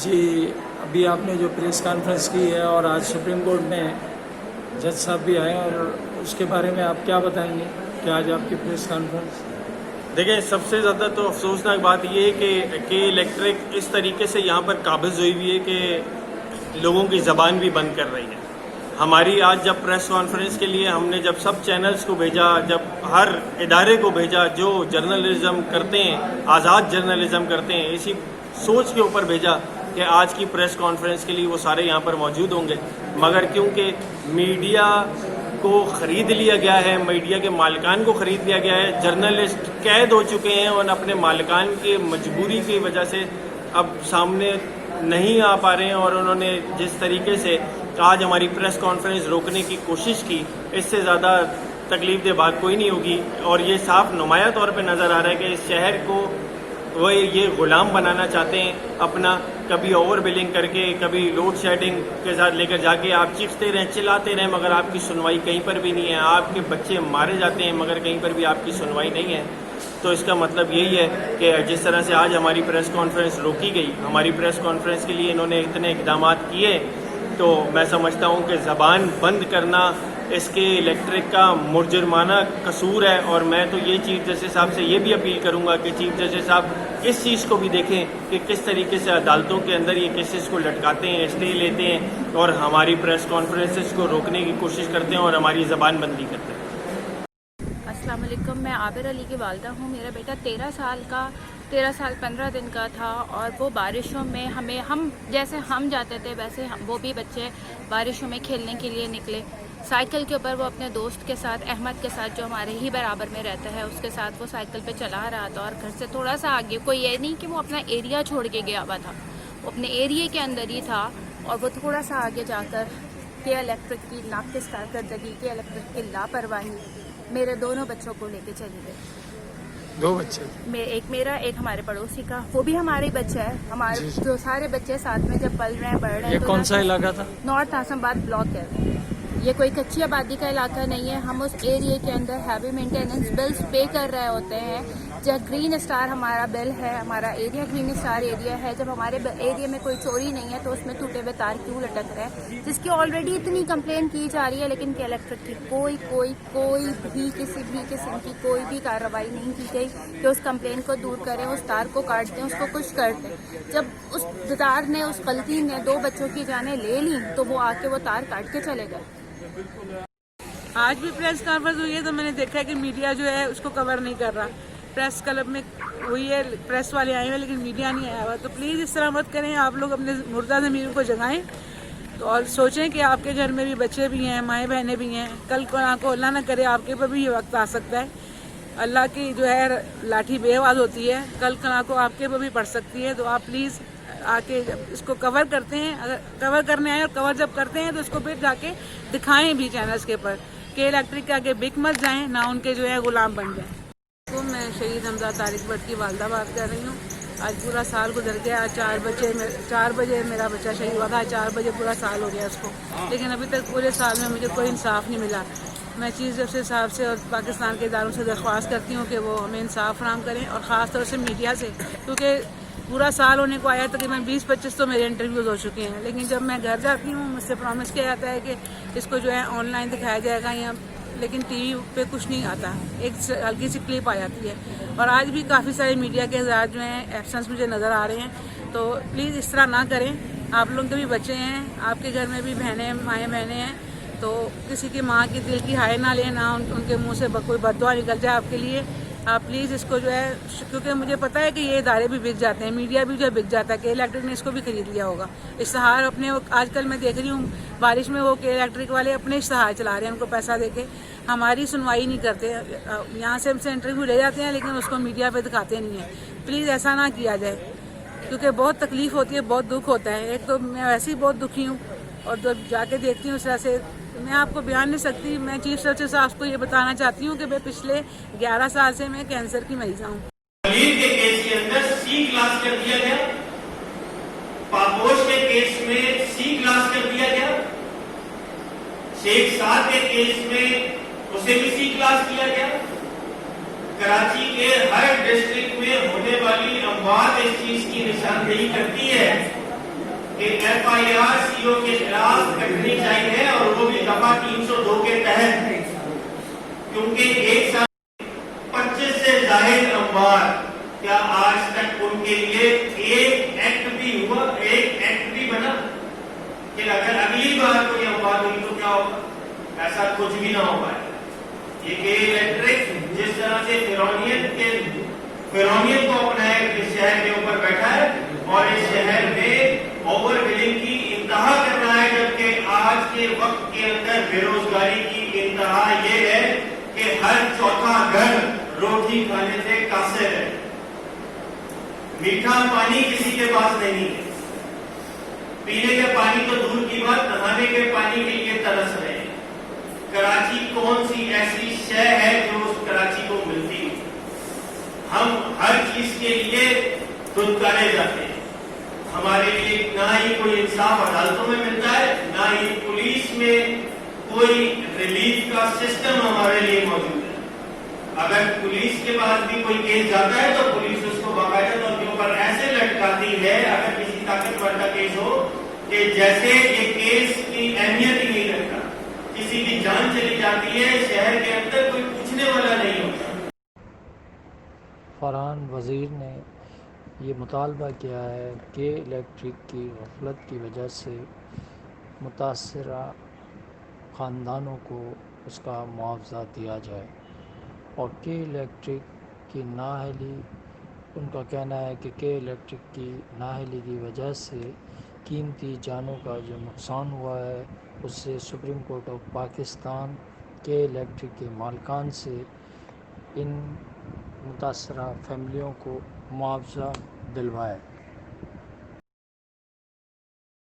جی ابھی آپ نے جو پریس کانفرنس کی ہے اور آج سپریم کورٹ میں جج صاحب بھی آئے اور اس کے بارے میں آپ کیا بتائیں گے کہ آج آپ کی پریس کانفرنس؟ دیکھیں، سب سے زیادہ تو افسوسناک بات یہ ہے کہ الیکٹرک اس طریقے سے یہاں پر قابض ہوئی ہوئی ہے کہ لوگوں کی زبان بھی بند کر رہی ہے. ہماری آج جب پریس کانفرنس کے لیے ہم نے جب سب چینلز کو بھیجا، جب ہر ادارے کو بھیجا جو جرنلزم کرتے ہیں، آزاد جرنلزم کرتے ہیں، اسی سوچ کے اوپر بھیجا کہ آج کی پریس کانفرنس کے لیے وہ سارے یہاں پر موجود ہوں گے، مگر کیونکہ میڈیا کو خرید لیا گیا ہے، میڈیا کے مالکان کو خرید لیا گیا ہے، جرنلسٹ قید ہو چکے ہیں اور اپنے مالکان کی مجبوری کی وجہ سے اب سامنے نہیں آ پا رہے ہیں، اور انہوں نے جس طریقے سے آج ہماری پریس کانفرنس روکنے کی کوشش کی، اس سے زیادہ تکلیف دہ بات کوئی نہیں ہوگی. اور یہ صاف نمایاں طور پہ نظر آ رہا ہے کہ اس شہر کو وہ یہ غلام بنانا چاہتے ہیں اپنا، کبھی اوور بلنگ کر کے، کبھی لوڈ شیڈنگ کے ساتھ لے کر جا کے آپ چیختے رہیں، چلاتے رہیں، مگر آپ کی سنوائی کہیں پر بھی نہیں ہے. آپ کے بچے مارے جاتے ہیں مگر کہیں پر بھی آپ کی سنوائی نہیں ہے. تو اس کا مطلب یہی ہے کہ جس طرح سے آج ہماری پریس کانفرنس روکی گئی، ہماری پریس کانفرنس کے لیے انہوں نے اتنے اقدامات کیے، تو میں سمجھتا ہوں کہ زبان بند کرنا اس کے الیکٹرک کا مجرمانہ قصور ہے. اور میں تو یہ چیف جسٹس صاحب سے یہ بھی اپیل کروں گا کہ چیف جسٹس صاحب اس چیز کو بھی دیکھیں کہ کس طریقے سے عدالتوں کے اندر یہ کیسز کو لٹکاتے ہیں، اسٹے لیتے ہیں اور ہماری پریس کانفرنسز کو روکنے کی کوشش کرتے ہیں اور ہماری زبان بندی کرتے ہیں. السلام علیکم، میں عابر علی کی والدہ ہوں. میرا بیٹا 13 سال 15 دن کا تھا، اور وہ بارشوں میں ہم جیسے ہم جاتے تھے ویسے وہ بھی بچے بارشوں میں کھیلنے کے لیے نکلے. سائیکل کے اوپر وہ اپنے دوست کے ساتھ، احمد کے ساتھ، جو ہمارے ہی برابر میں رہتا ہے، اس کے ساتھ وہ سائیکل پہ چلا رہا تھا. اور گھر سے تھوڑا سا آگے، کوئی یہ نہیں کہ وہ اپنا ایریا چھوڑ کے گیا ہوا تھا، وہ اپنے ایریے کے اندر ہی تھا. اور وہ تھوڑا سا آگے جا کر کہ الیکٹرک کی ناقص کارکردگی، کہ الیکٹرک کی لاپرواہی میرے دونوں بچوں کو لے کے چلی گئی. 2 بچے؟ ایک میرا، ایک ہمارے پڑوسی کا. وہ بھی ہمارے بچہ ہے. ہمارے جو سارے بچے ساتھ میں جب پل رہے ہیں، بڑھ رہے ہیں. یہ کون سا علاقہ تھا؟ نارتھ آسام آباد بلاک ہے. یہ کوئی کچی آبادی کا علاقہ نہیں ہے. ہم اس ایریے کے اندر ہیوی مینٹیننس بلز پے کر رہے ہوتے ہیں. جب گرین اسٹار ہمارا بل ہے، ہمارا ایریا گرین اسٹار ایریا ہے. جب ہمارے ایریا میں کوئی چوری نہیں ہے تو اس میں ٹوٹے ہوئے تار کیوں لٹک رہے ہیں، جس کی آلریڈی اتنی کمپلین کی جا رہی ہے، لیکن کہ الیکٹرک کی کوئی بھی کسی بھی قسم کی کوئی بھی کارروائی نہیں کی گئی کہ اس کمپلین کو دور کریں، اس تار کو کاٹ دیں، اس کو کچھ کر دیں. جب اس تار نے، اس غلطی نے 2 بچوں کی جانیں لے لیں تو وہ آ کے وہ تار کاٹ کے چلے گئے. آج بھی پریس کانفرنس ہوئی ہے تو میں نے دیکھا کہ میڈیا جو ہے اس کو کور نہیں کر رہا. پریس کلب میں ہوئی ہے، پریس والے آئے ہوئے لیکن میڈیا نہیں آیا ہوا. تو پلیز اس طرح مت کریں. آپ لوگ اپنے مردہ ضمیروں کو جگائیں تو اور سوچیں کہ آپ کے گھر میں بھی بچے بھی ہیں، مائیں بہنیں بھی ہیں. کل کو اللہ نہ کرے آپ کے پر بھی یہ وقت آ سکتا ہے. اللہ کی جو ہے لاٹھی بے آواز ہوتی ہے، کل کو آپ کے پر بھی پڑ سکتی ہے. تو آپ پلیز آ کے اس کو کور کرتے ہیں، اگر کور کرنے آئے اور کور جب کرتے ہیں تو اس کو پھر جا کے دکھائیں بھی چینلز کے پر کہ الیکٹرک کے آگے بک مت جائیں، نہ ان کے جو ہے غلام بن جائیں. تو میں شہید حمزہ طارق بٹ کی والدہ بات کر رہی ہوں. آج پورا سال گزر گیا. آج 4 بجے میرا بچہ شہید ہوا تھا. 4 بجے پورا سال ہو گیا اس کو، لیکن ابھی تک پورے سال میں مجھے کوئی انصاف نہیں ملا. میں چیف جسٹس صاحب سے اور پاکستان کے اداروں سے درخواست کرتی ہوں کہ وہ ہمیں انصاف فراہم کریں، اور خاص طور سے میڈیا سے، کیونکہ پورا سال ہونے کو آیا. تقریباً 20-25 تو میرے انٹرویوز ہو چکے ہیں، لیکن جب میں گھر جاتی ہوں مجھ سے پرومس کیا جاتا ہے کہ اس کو جو ہے آن لائن دکھایا جائے گا، یا لیکن ٹی وی پہ کچھ نہیں آتا. ایک ہلکی سی کلپ آ جاتی ہے. اور آج بھی کافی سارے میڈیا کے حضرات جو ہیں ایبسنس مجھے نظر آ رہے ہیں. تو پلیز اس طرح نہ کریں. آپ لوگ کے بھی بچے ہیں، آپ کے گھر میں بھی بہنیں، مائیں بہنیں ہیں، تو کسی کی ماں کی دل کی ہائے نہ لیں، نہ ان کے منہ سے کوئی بد دعا نکل جائے آپ کے لیے. آپ پلیز اس کو جو ہے، کیونکہ مجھے پتہ ہے کہ یہ ادارے بھی بک جاتے ہیں، میڈیا بھی جو ہے بک جاتا ہے، کہ الیکٹرک نے اس کو بھی خرید لیا ہوگا. اشتہار اپنے، آج کل میں دیکھ رہی ہوں بارش میں وہ کہ الیکٹرک والے اپنے اشتہار چلا رہے ہیں ان کو پیسہ دے کے. ہماری سنوائی نہیں کرتے. یہاں سے ہم سے انٹرویو لے جاتے ہیں لیکن اس کو میڈیا پہ دکھاتے نہیں ہیں. پلیز ایسا نہ کیا جائے، کیونکہ بہت تکلیف ہوتی ہے، بہت دکھ ہوتا ہے. ایک تو میں ویسے ہی بہت دکھی ہوں، اور جب جا کے دیکھتی ہوں اس طرح سے میں آپ کو بیان نہیں سکتی. میں چیف جسٹس صاحب کو یہ بتانا چاہتی ہوں کہ میں پچھلے 11 سال سے میں کینسر کی مریض ہوں. خلیل کے کیس کے اندر سی کلاس کر دیا گیا، پاپوش کے کیس میں سی کلاس کر دیا گیا، شیخ سعد کے کیس میں اسے بھی سی کلاس کیا گیا. کراچی کے ہر ڈسٹرکٹ میں ہونے والی اموات اس چیز کی نشاندہی کرتی ہے کہ FIR CO کے خلاف کٹنی چاہیے اور وہ بھی دفعہ 302 کے تحت، کیونکہ ایک سال 25 سے زائد اموات، کیا آج تک ان کے لیے ایک ایکٹ بھی ہوا، ایک ایکٹ بھی بنا کہ اگر اگلی بار کوئی اموات ہوئی تو کیا ہوگا؟ ایسا کچھ بھی نہ ہو پائے. یہ کے الیکٹرک جس طرح سے فرعونیت کو اپنایا اس شہر کے اوپر بیٹھا ہے اور اس شہر میں اوور بلنگ کی انتہا کر رہا ہے، جبکہ آج کے وقت کے اندر بے روزگاری کی انتہا یہ ہے کہ ہر چوتھا گھر روٹی کھانے سے قاصر ہے. میٹھا پانی کسی کے پاس نہیں ہے، پینے کے پانی تو دور کی بات، نہانے کے پانی کے لیے ترس رہے ہیں. کراچی کون سی ایسی شے ہے جو اس کراچی کو ملتی؟ ہم ہر چیز کے لیے دھتکارے جاتے ہیں. ہمارے لیے نہ ہی کوئی انصاف عدالتوں میں ملتا ہے، نہ ہی پولیس میں کوئی ریلیف کا سسٹم ہمارے لیے موجود ہے. اگر پولیس کے پاس بھی کوئی کیس جاتا ہے تو پولیس اس کو باقاعدہ طور کے اوپر ایسے لٹکاتی ہے اگر کسی طاقتور کا کیس ہو کہ جیسے یہ کیس کی اہمیت ہی نہیں رکھتا. کسی کی جان چلی جاتی ہے، شہر کے اندر کوئی پوچھنے والا نہیں ہوتا. فرحان وزیر نے یہ مطالبہ کیا ہے کہ الیکٹرک کی غفلت کی وجہ سے متاثرہ خاندانوں کو اس کا معاوضہ دیا جائے، اور کے الیکٹرک کی نااہلی، ان کا کہنا ہے کہ کے الیکٹرک کی نااہلی کی وجہ سے قیمتی جانوں کا جو نقصان ہوا ہے اس سے سپریم کورٹ آف پاکستان کے الیکٹرک کے مالکان سے ان متاثرہ فیملیوں کو معاوضہ دلوائے.